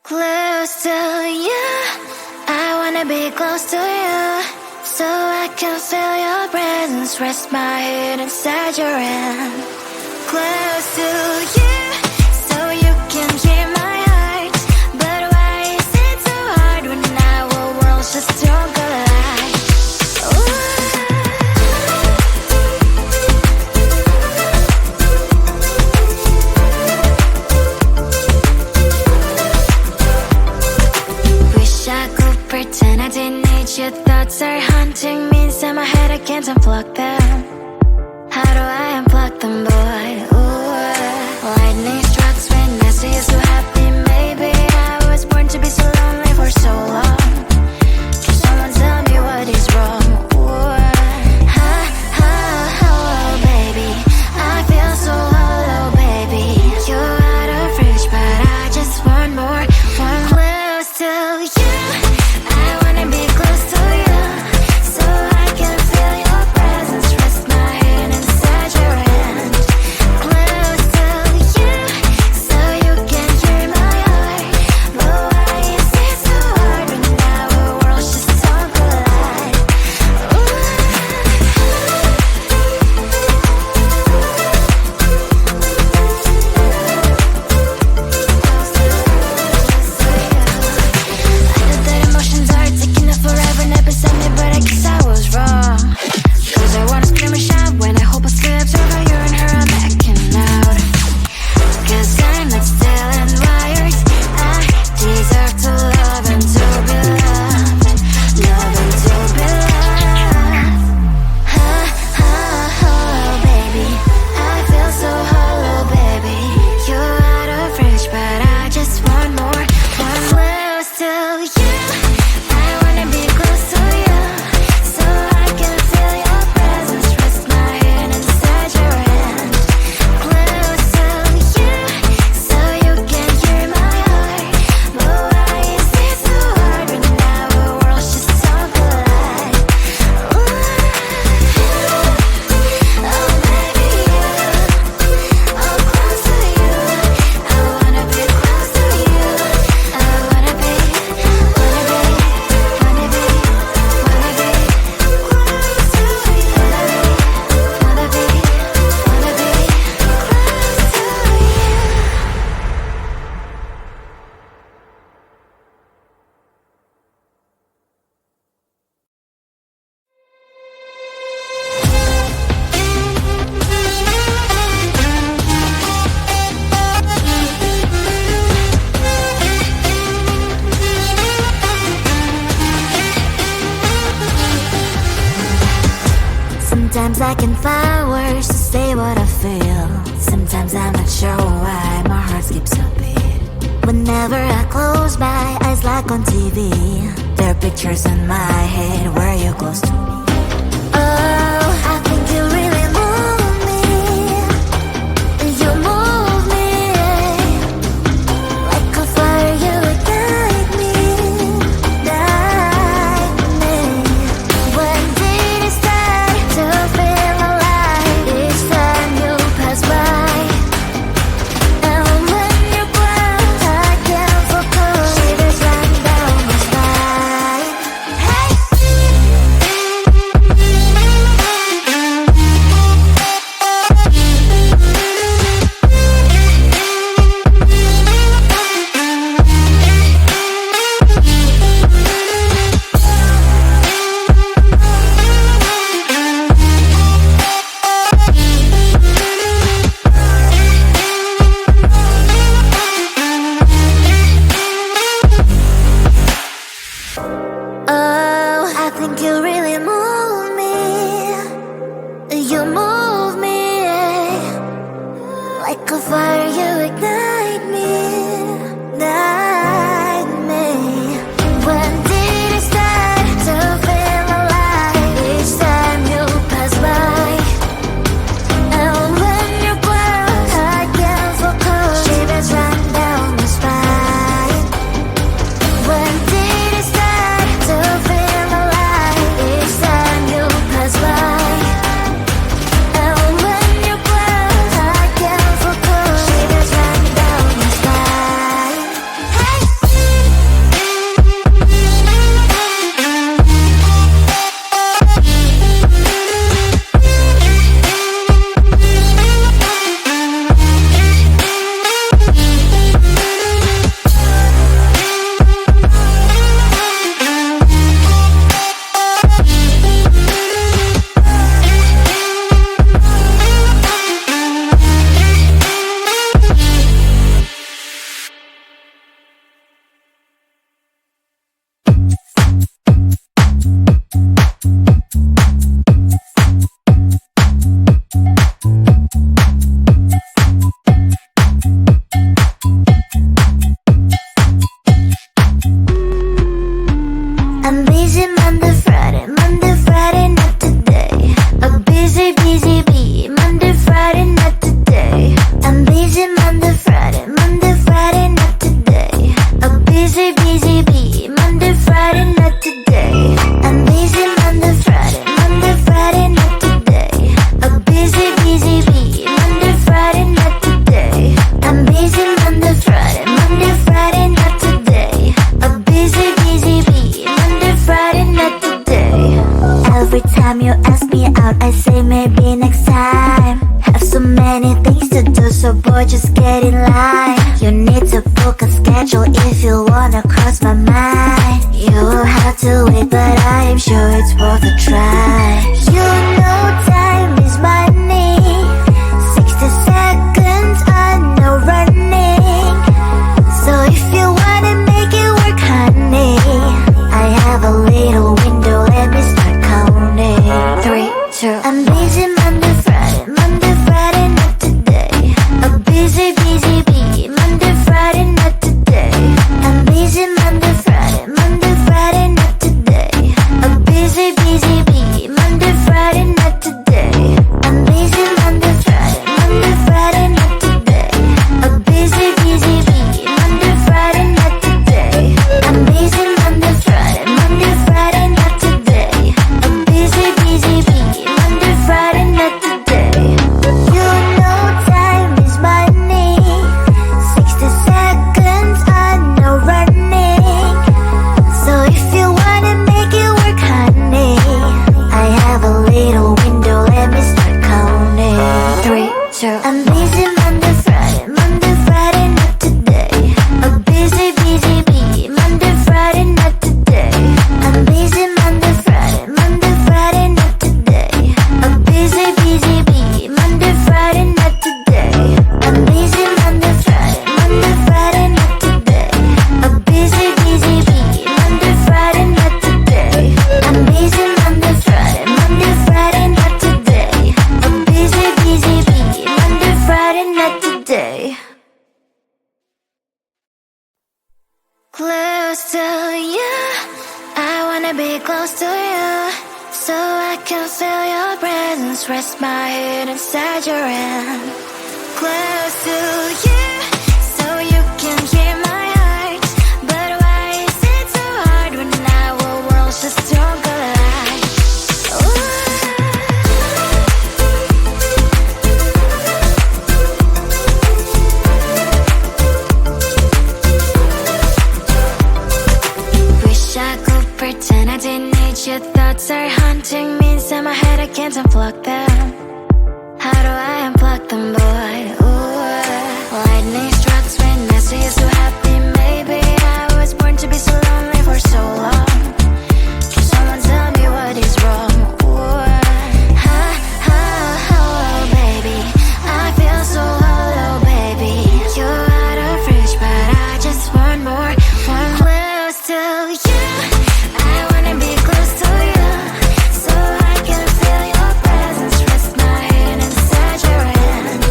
Close to you, I wanna be close to you, so I can feel your presence, rest my head inside your hand. Close to you, so you can hear my heart, but why is it so hard when our worlds just don't collide? Pretend I didn't need your thoughts are haunting me inside my head, I can't unplug them. How do I unplug them, boy? Ooh, lightning strikes when I see you so happy. Maybe I was born to be so lonely for so long. Can someone tell me what is wrong? Ooh, ha, ha, hello, baby. I feel so hollow, baby. You're out of reach, but I just want more, one close to you. Sometimes I can find words to say what I feel. Sometimes I'm not sure why my heart skips a beat. Whenever I close my eyes like on TV, there are pictures in my head where you're close to me. Oh, I think you really move me. You move me like a fire, you would guide me, guide me. When did it start to feel alive? Each time you pass by, and when you glance, I can't focus. Shivers run down my spine. Hey. I say maybe next time. Have so many things to do, so boy, just get in line. You need to book a schedule if you wanna cross my mind. You will have to wait, but I am sure it's worth a try. You know time is money. 60 seconds, I know running. So if you wanna make it work, honey, I have a little window, let me start counting. 3, 2, I'm busy Monday, Friday, not today. A busy bee, Monday, Friday, not today. I'm busy Monday, Friday, not today. A busy bee, Monday, Friday, not today. I'm busy Monday, Friday, not today. A busy bee, Monday, Friday, not today. I'm busy Monday, Friday, not today. A busy bee, Monday, Friday, not today. You know time is money. 60 seconds, I know running. So if you wanna make it work, honey, I have a little window, let me start counting. 3, 2, I'm busy Monday, Friday, not today. A busy bee, Monday, Friday, not today. I'm busy Monday, Friday, not today. A busy bee, Monday, Friday, not today. I'm busy Monday, Friday, not today. A busy bee, Monday, Friday, not today. I'm busy Monday, Friday, not today. A busy bee, Monday, Friday, not today. Close to you, I wanna be close to you, so I can feel your presence, rest my head inside your hand. Close to you, so you can hear my heart. But why is it so hard when our worlds just don't collide? Ooh. Wish I could pretend I didn't need your thoughts are haunting me inside my head, I can't unplug them. How do I unplug them, boy? Ooh, lightning strikes when I see you so happy. Maybe I was born to be so lonely for so long. Can someone tell me what is wrong? Ooh, oh, baby, I feel so hollow, baby. You're out of reach, but I just want more. Close to you, I wanna be close to you, so I can feel your presence, rest my head inside your hand.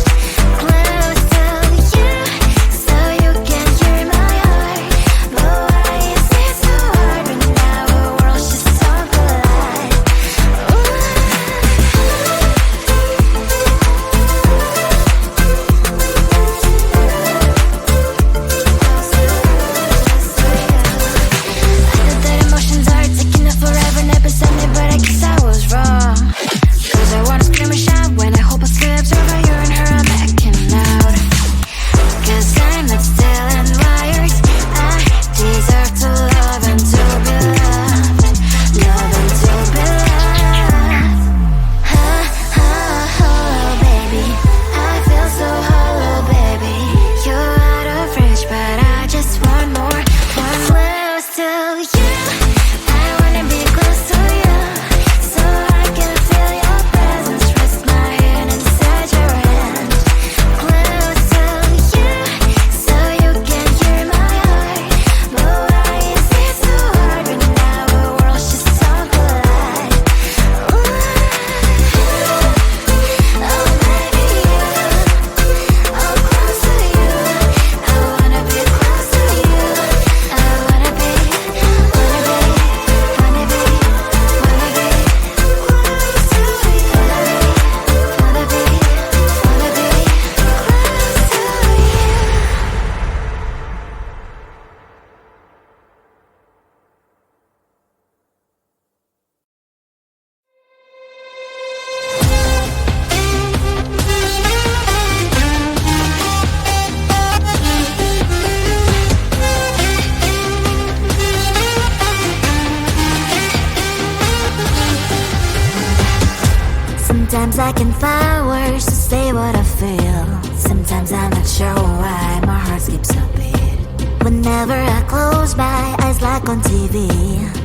Sometimes I can find words to say what I feel. Sometimes I'm not sure why my heart skips a beat. Whenever I close my eyes like on TV,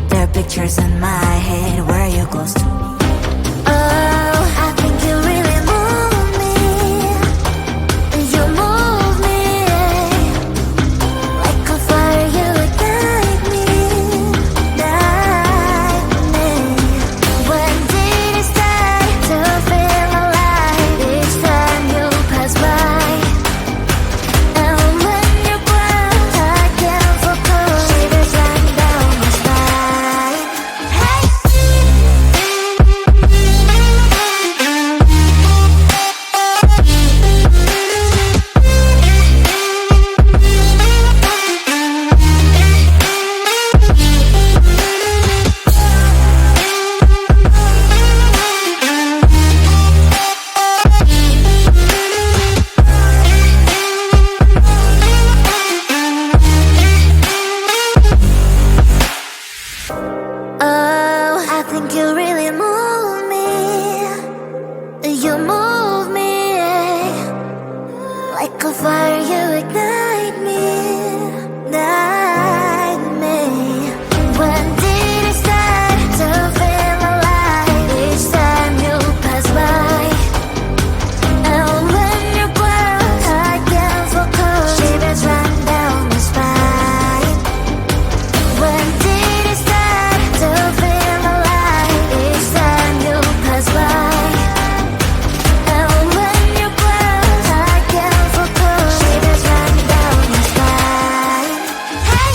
there are pictures in my head where you're close to me. Oh, I think you really move me. You move me like a fire, you ignite me, ignite me. When did it start to feel alive? Each time you pass by, and when you close, I can't focus. Shivers run down my spine. Hey. Oh, I think you really move me. You move me like a fire, you ignite me, ignite me. When did it start to feel alive? Each time you pass by, and when you close, I can't focus. Shivers run down my spine. When did it start to feel alive? Each time you pass by, and when you close, I can't focus. Shivers run down my spine. Hey.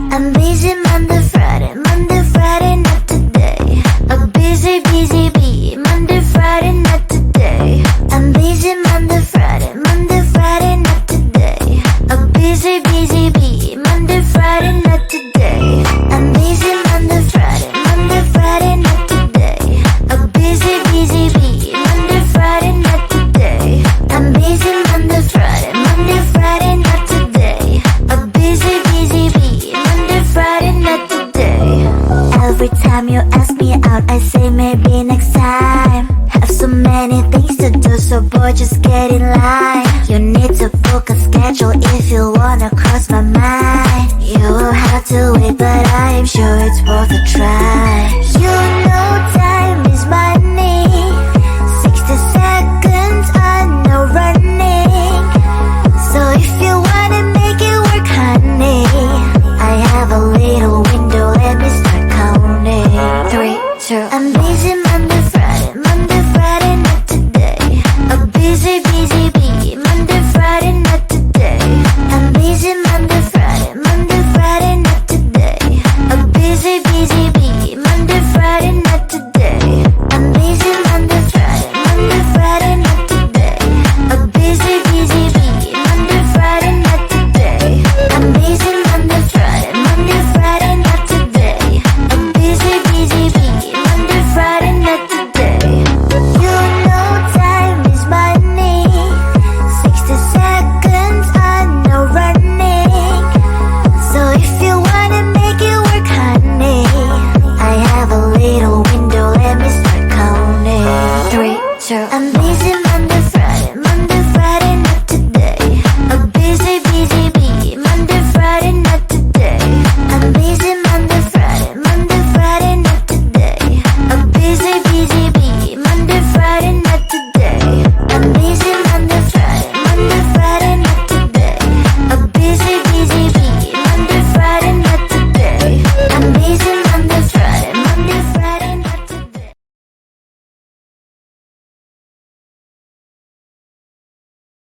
I'm busy Monday, Friday, not today. A busy, busy bee, Monday, Friday, not today. I'm busy Monday, Friday, not today. A busy, busy bee, Monday, Friday, not today. I'm busy Monday, Friday, not today. A busy, busy bee, Monday, Friday, not today. I'm busy Monday, Friday, not today. A busy, busy bee, Monday, Friday, not today. Every time you ask me out, I say maybe next time. Have so many things to do, so boy, just get in line. You need to book a schedule if you wanna cross my mind. You will have to wait, but I am sure it's worth a try.